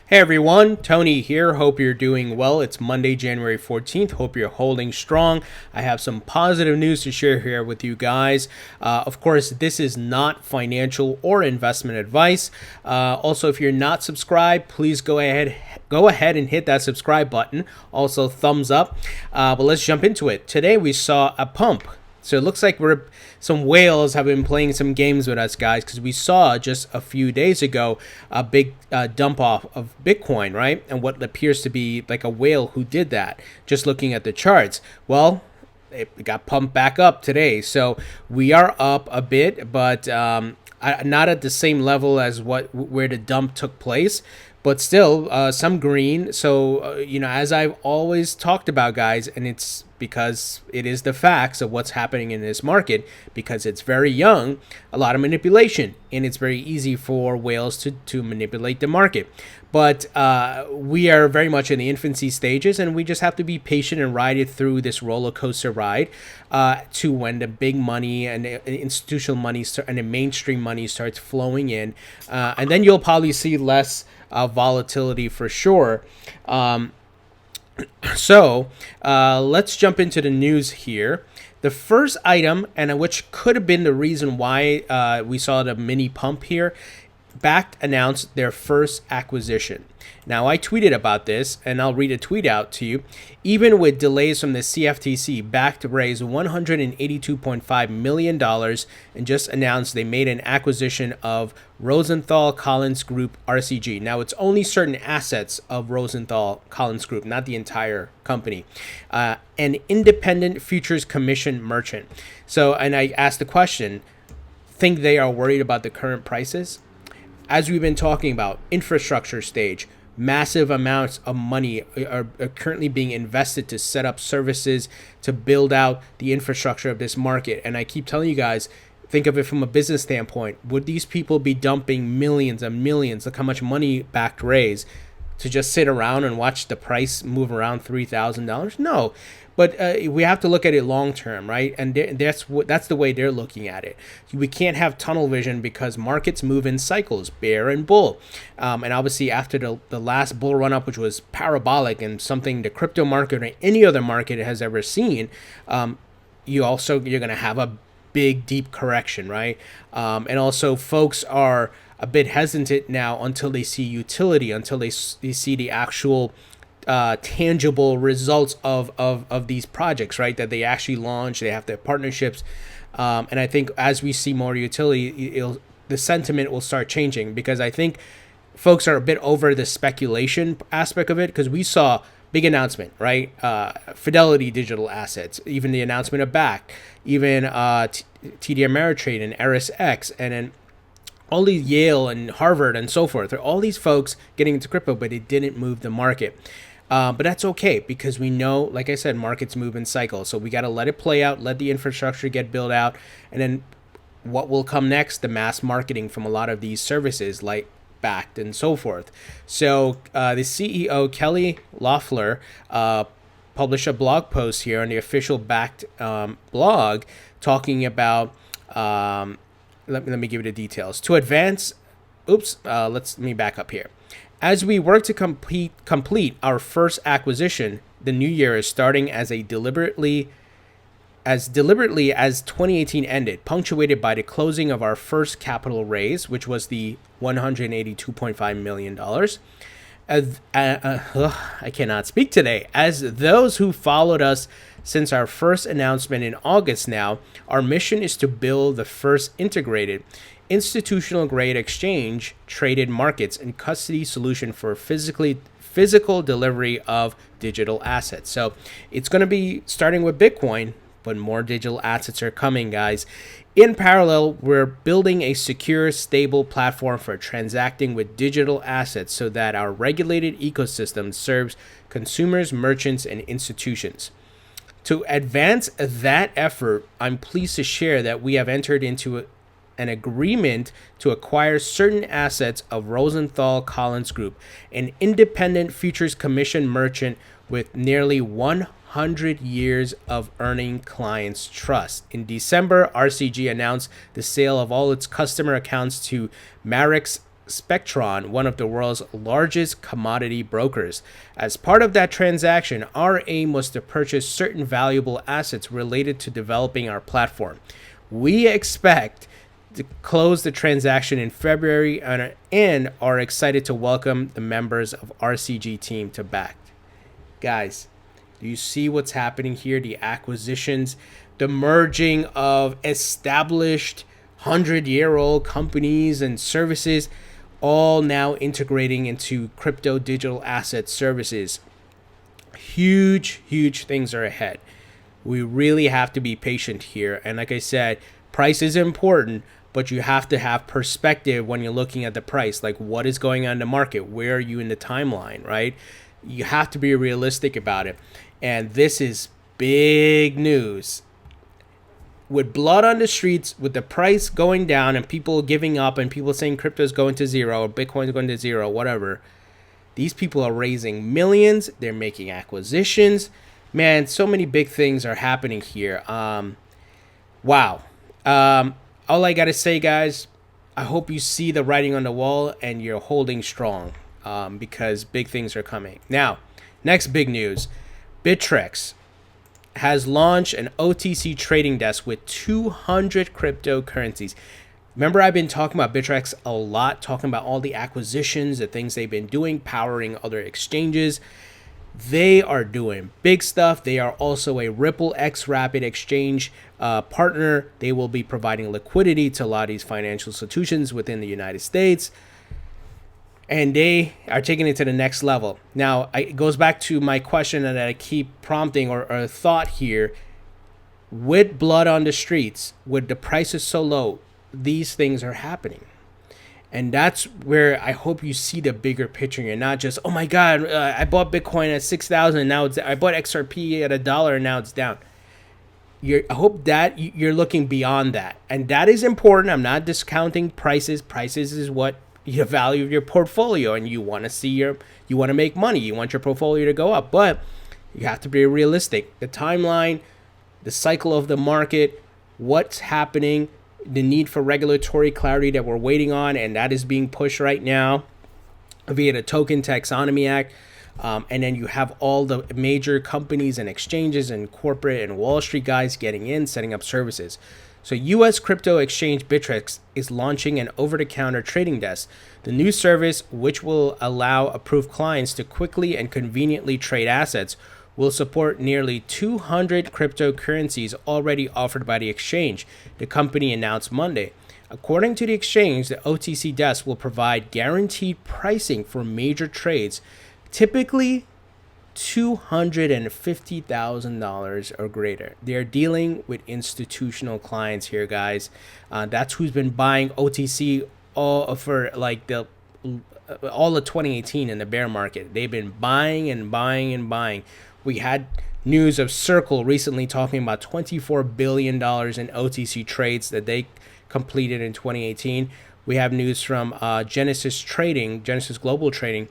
Hey everyone, Tony here. Hope you're doing well. It's Monday, January 14th. Hope you're holding strong. I have some positive news to share here with you guys. Of course, this is not financial or investment advice. Also, if you're not subscribed, please go ahead and hit that subscribe button. Also, thumbs up. But let's jump into it. Today we saw a pump. So it looks like some whales have been playing some games with us, guys, because we saw just a few days ago a big dump off of Bitcoin, right? And what appears to be like a whale who did that, just looking at the charts. Well, it got pumped back up today. So we are up a bit, but not at the same level as where the dump took place. But still, some green. So, as I've always talked about, guys, and it's because it is the facts of what's happening in this market, because it's very young, a lot of manipulation, and it's very easy for whales to manipulate the market. But we are very much in the infancy stages, and we just have to be patient and ride it through this roller coaster ride to when the big money and the institutional money and the mainstream money starts flowing in. And then you'll probably see less volatility for sure. So let's jump into the news here. The first item, and which could have been the reason why we saw the mini pump here, Bakkt announced their first acquisition. Now, I tweeted about this, and I'll read a tweet out to you. Even with delays from the CFTC, Bakkt raised $182.5 million and just announced they made an acquisition of Rosenthal Collins Group, RCG. Now, it's only certain assets of Rosenthal Collins Group, not the entire company. An independent futures commission merchant. So, and I asked the question, think they are worried about the current prices? As we've been talking about, infrastructure stage, massive amounts of money are currently being invested to set up services to build out the infrastructure of this market. And I keep telling you guys, think of it from a business standpoint. Would these people be dumping millions and millions? Look how much money Bakkt raised to just sit around and watch the price move around $3,000? No. But we have to look at it long term, right? And that's the way they're looking at it. We can't have tunnel vision because markets move in cycles, bear and bull. And obviously, after the last bull run up, which was parabolic and something the crypto market or any other market has ever seen, you're going to have a big, deep correction, right? And also, folks are a bit hesitant now until they see utility, until they see the actual tangible results of these projects, right? That they actually launch, they have their partnerships. And I think as we see more utility, the sentiment will start changing, because I think folks are a bit over the speculation aspect of it, because we saw big announcement, right? Fidelity Digital Assets, even the announcement of Bakkt, even TD Ameritrade and LedgerX, and then all these Yale and Harvard and so forth. All these folks getting into crypto, but it didn't move the market. But that's okay, because we know, like I said, markets move in cycles. So we got to let it play out, let the infrastructure get built out. And then what will come next? The mass marketing from a lot of these services like Bakkt and so forth. So the CEO, Kelly Loeffler, published a blog post here on the official Bakkt blog talking about, let me give you the details. To advance, let me back up here. As we work to complete our first acquisition, the new year is starting as deliberately as 2018 ended, punctuated by the closing of our first capital raise, which was the $182.5 million. I cannot speak today. As those who followed us since our first announcement in August now, our mission is to build the first integrated institutional-grade exchange, traded markets, and custody solution for physical delivery of digital assets. So it's going to be starting with Bitcoin, but more digital assets are coming, guys. In parallel, we're building a secure, stable platform for transacting with digital assets so that our regulated ecosystem serves consumers, merchants, and institutions. To advance that effort, I'm pleased to share that we have entered into an agreement to acquire certain assets of Rosenthal Collins Group, an independent futures commission merchant with nearly 100 years of earning clients' trust. In December, RCG announced the sale of all its customer accounts to Marex Spectron, one of the world's largest commodity brokers. As part of that transaction, our aim was to purchase certain valuable assets related to developing our platform. We expect to close the transaction in February and are excited to welcome the members of RCG team to Bakkt. Guys, do you see what's happening here? The acquisitions, the merging of established 100-year-old companies and services, all now integrating into crypto digital asset services. Huge things are ahead. We really have to be patient here. And like I said, price is important, but you have to have perspective when you're looking at the price. Like, what is going on in the market? Where are you in the timeline, right? You have to be realistic about it. And this is big news. With blood on the streets, with the price going down and people giving up and people saying crypto is going to zero or Bitcoin is going to zero, whatever, these people are raising millions. They're making acquisitions. Man, so many big things are happening here. Wow. All I got to say, guys, I hope you see the writing on the wall and you're holding strong because big things are coming. Now, next big news. Bittrex has launched an OTC trading desk with 200 cryptocurrencies. Remember, I've been talking about Bittrex a lot, talking about all the acquisitions, the things they've been doing, powering other exchanges. They are doing big stuff. They are also a Ripple X Rapid Exchange partner. They will be providing liquidity to a lot of these financial institutions within the United States. And they are taking it to the next level. Now, it goes back to my question that I keep prompting or thought here. With blood on the streets, with the prices so low, these things are happening. And that's where I hope you see the bigger picture. You're not just, oh my God, I bought Bitcoin at 6,000 and now I bought XRP at $1 and now it's down. I hope that you're looking beyond that. And that is important. I'm not discounting prices. Prices is what the value of your portfolio, and you want to see you want to make money. You want your portfolio to go up, but you have to be realistic. The timeline, the cycle of the market, what's happening, the need for regulatory clarity that we're waiting on, and that is being pushed right now via the Token Taxonomy Act. And then you have all the major companies and exchanges and corporate and Wall Street guys getting in, setting up services. So U.S. crypto exchange Bittrex is launching an over-the-counter trading desk. The new service, which will allow approved clients to quickly and conveniently trade assets, will support nearly 200 cryptocurrencies already offered by the exchange, the company announced Monday. According to the exchange, the OTC desk will provide guaranteed pricing for major trades, typically $250,000 or greater. They're dealing with institutional clients here, guys. That's who's been buying OTC all of 2018 in the bear market. They've been buying and buying and buying. We had news of Circle recently talking about $24 billion in OTC trades that they completed in 2018. We have news from Genesis Global Trading.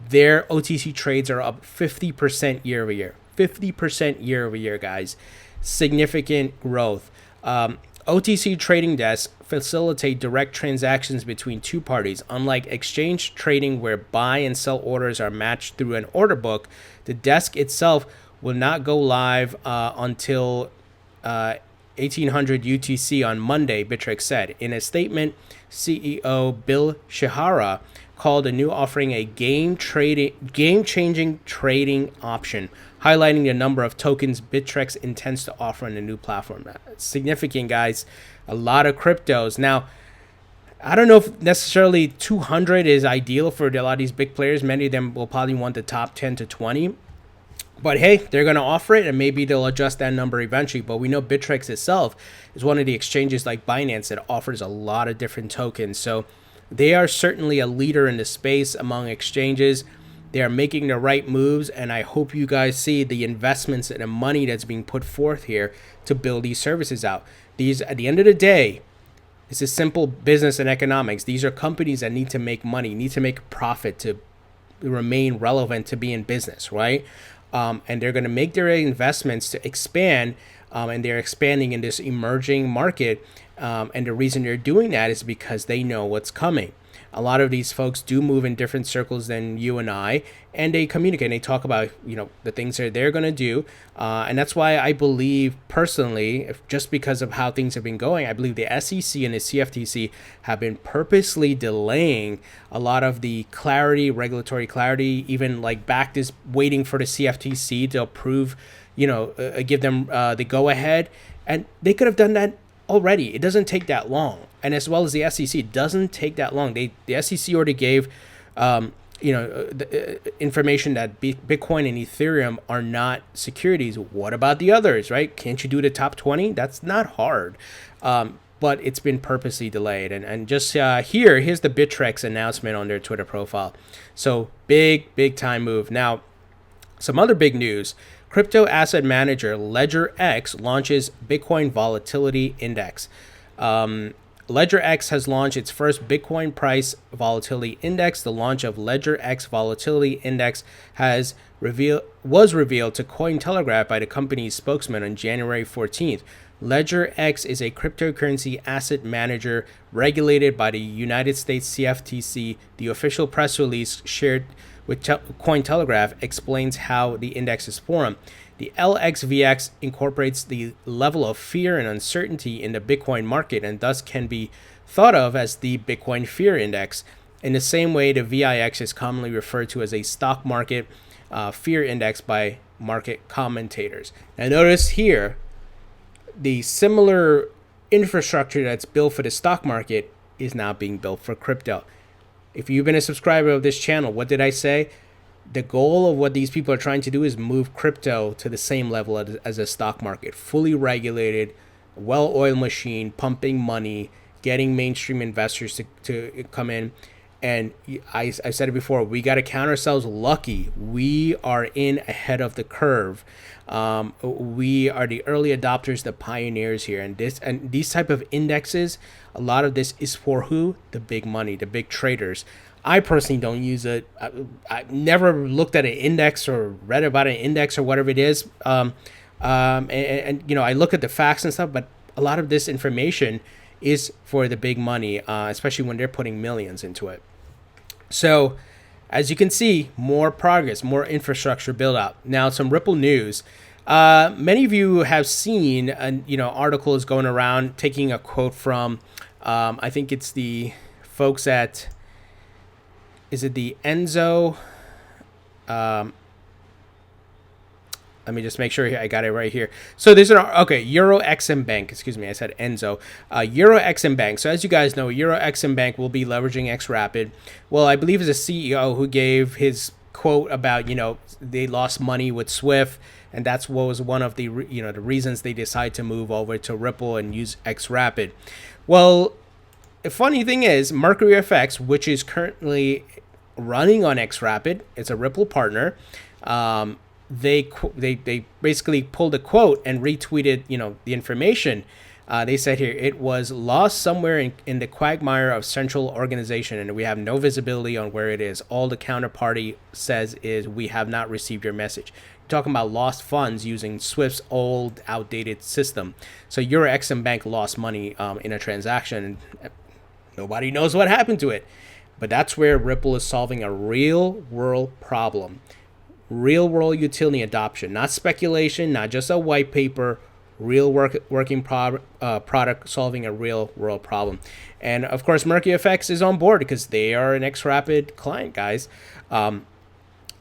Their OTC trades are up 50% year over year. 50% year over year, guys. Significant growth. OTC trading desks facilitate direct transactions between two parties. Unlike exchange trading where buy and sell orders are matched through an order book, the desk itself will not go live until 1800 UTC on Monday, Bittrex said. In a statement, CEO Bill Shihara called a new offering a game-changing trading option, highlighting the number of tokens Bittrex intends to offer on the new platform. Significant, guys. A lot of cryptos. Now, I don't know if necessarily 200 is ideal for a lot of these big players. Many of them will probably want the top 10 to 20. But hey, they're going to offer it, and maybe they'll adjust that number eventually. But we know Bittrex itself is one of the exchanges like Binance that offers a lot of different tokens. So they are certainly a leader in the space among exchanges. They are making the right moves, and I hope you guys see the investments and the money that's being put forth here to build these services out. These, at the end of the day, it's a simple business and economics. These are companies that need to make money, need to make profit to remain relevant, to be in business, right? And they're going to make their investments to expand, and they're expanding in this emerging market. And the reason they're doing that is because they know what's coming. A lot of these folks do move in different circles than you and I, and they communicate and they talk about, the things that they're going to do. And that's why I believe personally, just because of how things have been going, I believe the SEC and the CFTC have been purposely delaying a lot of the clarity, regulatory clarity. Even like Bakkt is waiting for the CFTC to approve, give them the go ahead. And they could have done that already. It doesn't take that long. And as well as the SEC, it doesn't take that long. The SEC already gave, the information that Bitcoin and Ethereum are not securities. What about the others, right? Can't you do the top 20? That's not hard. But it's been purposely delayed. And just here's the Bittrex announcement on their Twitter profile. So big time move. Now, some other big news. Crypto asset manager LedgerX launches Bitcoin Volatility Index. LedgerX has launched its first Bitcoin price volatility index. The launch of LedgerX Volatility Index was revealed to Cointelegraph by the company's spokesman on January 14th. LedgerX is a cryptocurrency asset manager regulated by the United States CFTC. The official press release shared with Cointelegraph explains how the index is formed. The LXVX incorporates the level of fear and uncertainty in the Bitcoin market and thus can be thought of as the Bitcoin Fear Index. In the same way, the VIX is commonly referred to as a stock market fear index by market commentators. Now notice here, the similar infrastructure that's built for the stock market is now being built for crypto. If you've been a subscriber of this channel, what did I say? The goal of what these people are trying to do is move crypto to the same level as a stock market. Fully regulated, well-oiled machine, pumping money, getting mainstream investors to come in. And I said it before, we got to count ourselves lucky. We are in ahead of the curve. We are the early adopters, the pioneers here. And these type of indexes, a lot of this is for who? The big money, the big traders. I personally don't use it. I never looked at an index or read about an index or whatever it is. I look at the facts and stuff, but a lot of this information is for the big money, especially when they're putting millions into it. So, as you can see, more progress, more infrastructure build out. Now, some Ripple news. Many of you have seen, articles going around taking a quote from, I think it's the folks at, is it the Enzo? Let me just make sure I got it right here. So there's Euro XM Bank. Excuse me, I said Enzo. Euro XM Bank. So as you guys know, Euro XM Bank will be leveraging XRapid. Well, I believe it's a CEO who gave his quote about, they lost money with Swift, and that's what was one of the, the reasons they decided to move over to Ripple and use XRapid. Well, the funny thing is, Mercury FX, which is currently running on XRapid, it's a Ripple partner. They basically pulled a quote and retweeted, the information. They said here, it was lost somewhere in the quagmire of central organization, and we have no visibility on where it is. All the counterparty says is, we have not received your message. Talking about lost funds using Swift's old, outdated system. So Euro XM Bank lost money in a transaction. Nobody knows what happened to it. But that's where Ripple is solving a real-world problem. Real-world utility adoption, not speculation, not just a white paper, real working product solving a real-world problem. And, of course, Mercury FX is on board because they are an XRapid client, guys.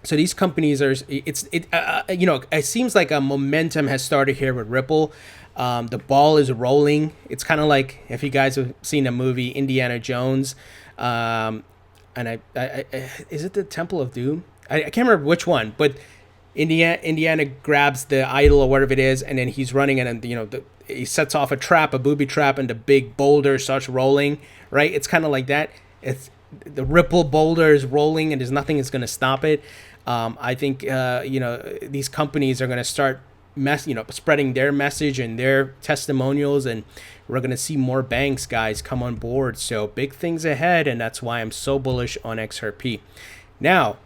So these companies are, it seems like a momentum has started here with Ripple. The ball is rolling. It's kind of like, if you guys have seen the movie Indiana Jones, and is it the Temple of Doom? I can't remember which one, but Indiana grabs the idol or whatever it is, and then he's running, and he sets off a booby trap, and the big boulder starts rolling, right? It's kind of like that. It's the Ripple boulder is rolling, and there's nothing that's going to stop it. I think these companies are going to start spreading their message and their testimonials, and we're going to see more banks, guys, come on board. So big things ahead, and that's why I'm so bullish on XRP. Now,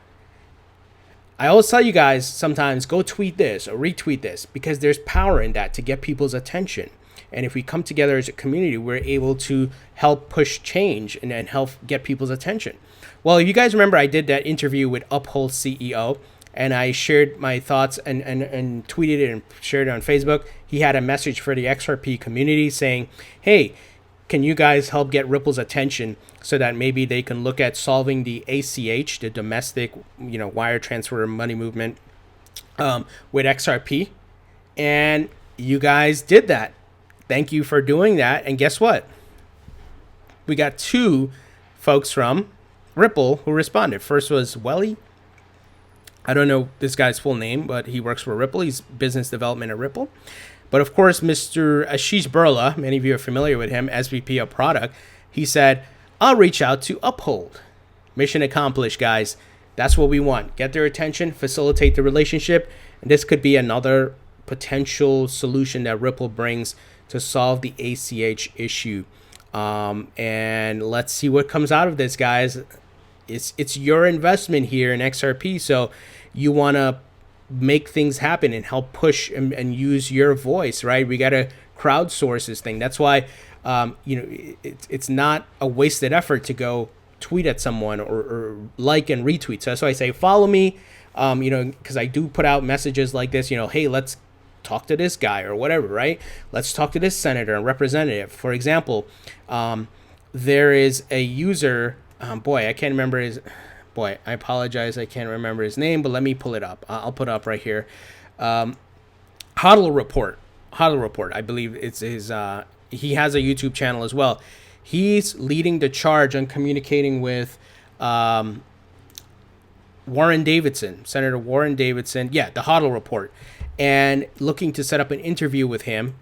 I always tell you guys sometimes, go tweet this or retweet this, because there's power in that to get people's attention. And if we come together as a community, we're able to help push change and help get people's attention. Well, if you guys remember, I did that interview with Uphold CEO, and I shared my thoughts and tweeted it and shared it on Facebook. He had a message for the XRP community saying, hey, can you guys help get Ripple's attention so that maybe they can look at solving the ACH, the domestic, wire transfer money movement, with XRP? And you guys did that. Thank you for doing that. And guess what? We got 2 folks from Ripple who responded. First was Welly. I don't know this guy's full name, but he works for Ripple. He's business development at Ripple. But of course, Mr. Asheesh Birla, many of you are familiar with him, SVP of product, he said, I'll reach out to Uphold. Mission accomplished, guys. That's what we want. Get their attention, facilitate the relationship, and this could be another potential solution that Ripple brings to solve the ACH issue. And let's see what comes out of this, guys. It's your investment here in XRP, so you want to make things happen and help push and use your voice, right? We got to crowdsource this thing. That's why, it's not a wasted effort to go tweet at someone or like and retweet. So that's why I say follow me, because I do put out messages like this, hey, let's talk to this guy or whatever, right? Let's talk to this senator and representative. For example, there is a user, I can't remember I apologize, I can't remember his name, but let me pull it up. I'll put it up right here. Hodl Report, I believe it's his, he has a YouTube channel as well. He's leading the charge on communicating with Warren Davidson, Senator Warren Davidson, the Hodl Report, and looking to set up an interview with him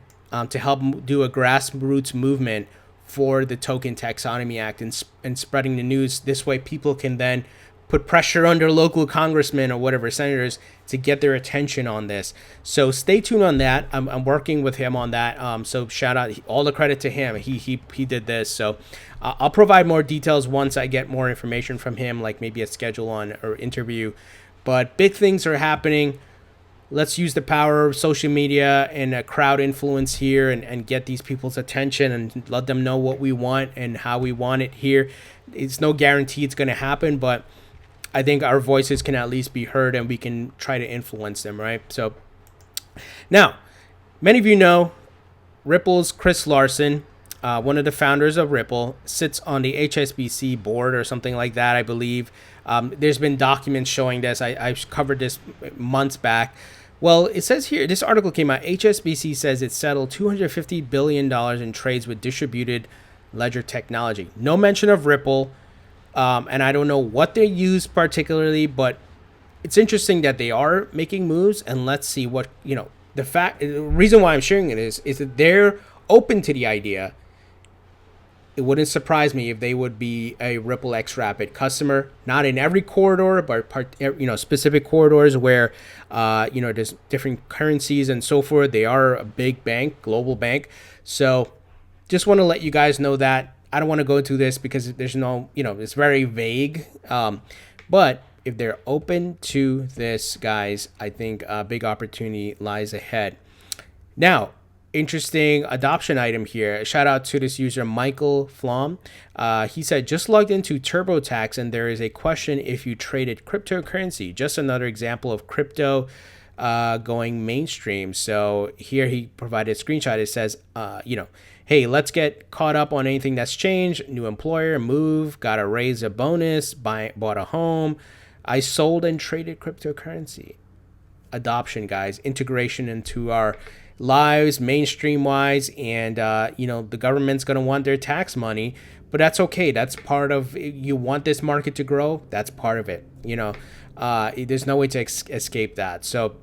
to help do a grassroots movement for the Token Taxonomy Act and spreading the news. This way people can then put pressure on their local congressmen or whatever, senators, to get their attention on this. So stay tuned on that. I'm working with him on that. So shout out, all the credit to him. He did this. So I'll provide more details once I get more information from him, like maybe a schedule on or interview. But big things are happening. Let's use the power of social media and crowd influence here and get these people's attention and let them know what we want and how we want it here. It's no guarantee it's going to happen, but I think our voices can at least be heard and we can try to influence them, right? So now, many of you know Ripple's Chris Larsen, one of the founders of Ripple, sits on the HSBC board or something like that, I believe. There's been documents showing this. I've covered this months back. Well, it says here, this article came out, HSBC says it settled $250 billion in trades with distributed ledger technology. No mention of Ripple, and I don't know what they use particularly, but it's interesting that they are making moves, and let's see what, the reason why I'm sharing it is that they're open to the idea. It wouldn't surprise me if they would be a Ripple X Rapid customer, not in every corridor, but specific corridors where there's different currencies and so forth. They are a big bank, global bank. So just want to let you guys know that. I don't want to go into this because there's no, it's very vague. But if they're open to this, guys, I think a big opportunity lies ahead. Now, interesting adoption item here. Shout out to this user, Michael Flom. He said, just logged into TurboTax and there is a question if you traded cryptocurrency. Just another example of crypto going mainstream. So here he provided a screenshot. It says, hey, let's get caught up on anything that's changed. New employer, move, got to raise a bonus, bought a home. I sold and traded cryptocurrency. Adoption, guys, integration into our lives, mainstream wise, and the government's going to want their tax money, but that's okay. That's part of, you want this market to grow, that's part of it. There's no way to escape that. So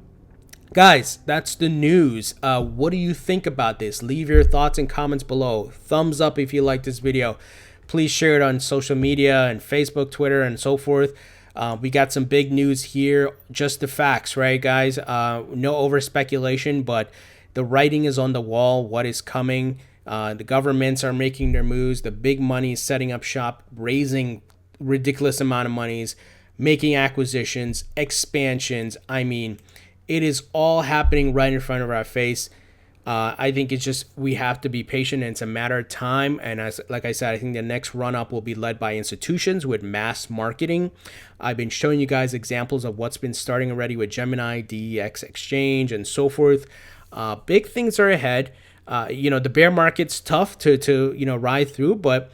guys, that's the news. What do you think about this? Leave your thoughts and comments below. Thumbs up if you like this video. Please share it on social media and Facebook, Twitter, and so forth. We got some big news here, just the facts, right, guys? No over speculation, but the writing is on the wall. What is coming? The governments are making their moves. The big money is setting up shop, raising ridiculous amount of monies, making acquisitions, expansions. I mean, it is all happening right in front of our face. I think it's just we have to be patient, and it's a matter of time. And like I said, I think the next run up will be led by institutions with mass marketing. I've been showing you guys examples of what's been starting already with Gemini, DEX Exchange, and so forth. Big things are ahead. The bear market's tough to ride through, but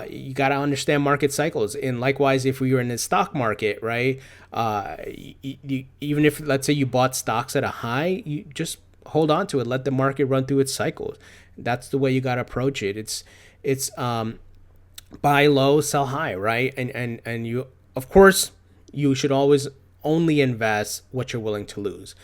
you got to understand market cycles. And likewise, if we were in the stock market, right? Even if, let's say, you bought stocks at a high, you just hold on to it. Let the market run through its cycles. That's the way you got to approach it. It's buy low, sell high, right? And you, of course, you should always only invest what you're willing to lose.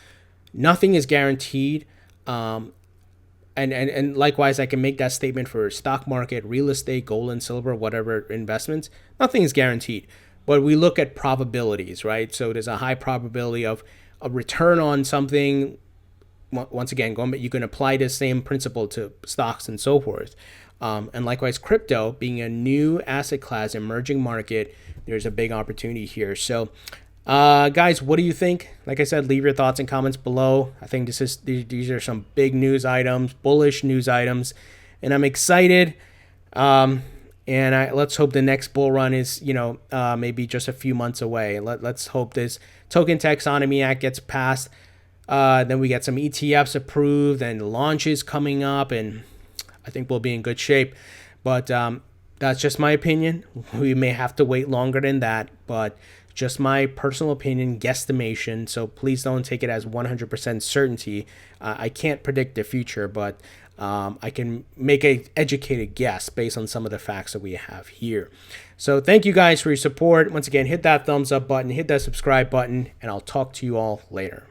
Nothing is guaranteed. And likewise, I can make that statement for stock market, real estate, gold and silver, whatever investments. Nothing is guaranteed, but we look at probabilities, right? So there's a high probability of a return on something. Once again, you can apply the same principle to stocks and so forth. And likewise, crypto being a new asset class, emerging market, there's a big opportunity here. So, guys, what do you think? Like I said, leave your thoughts and comments below. I think these are some big news items, bullish news items, and I'm excited. Let's hope the next bull run is, maybe just a few months away. Let's hope this Token Taxonomy Act gets passed. Then we get some ETFs approved and launches coming up, and I think we'll be in good shape. But that's just my opinion. We may have to wait longer than that, but just my personal opinion, guesstimation. So please don't take it as 100% certainty. I can't predict the future, but I can make an educated guess based on some of the facts that we have here. So thank you guys for your support. Once again, hit that thumbs up button, hit that subscribe button, and I'll talk to you all later.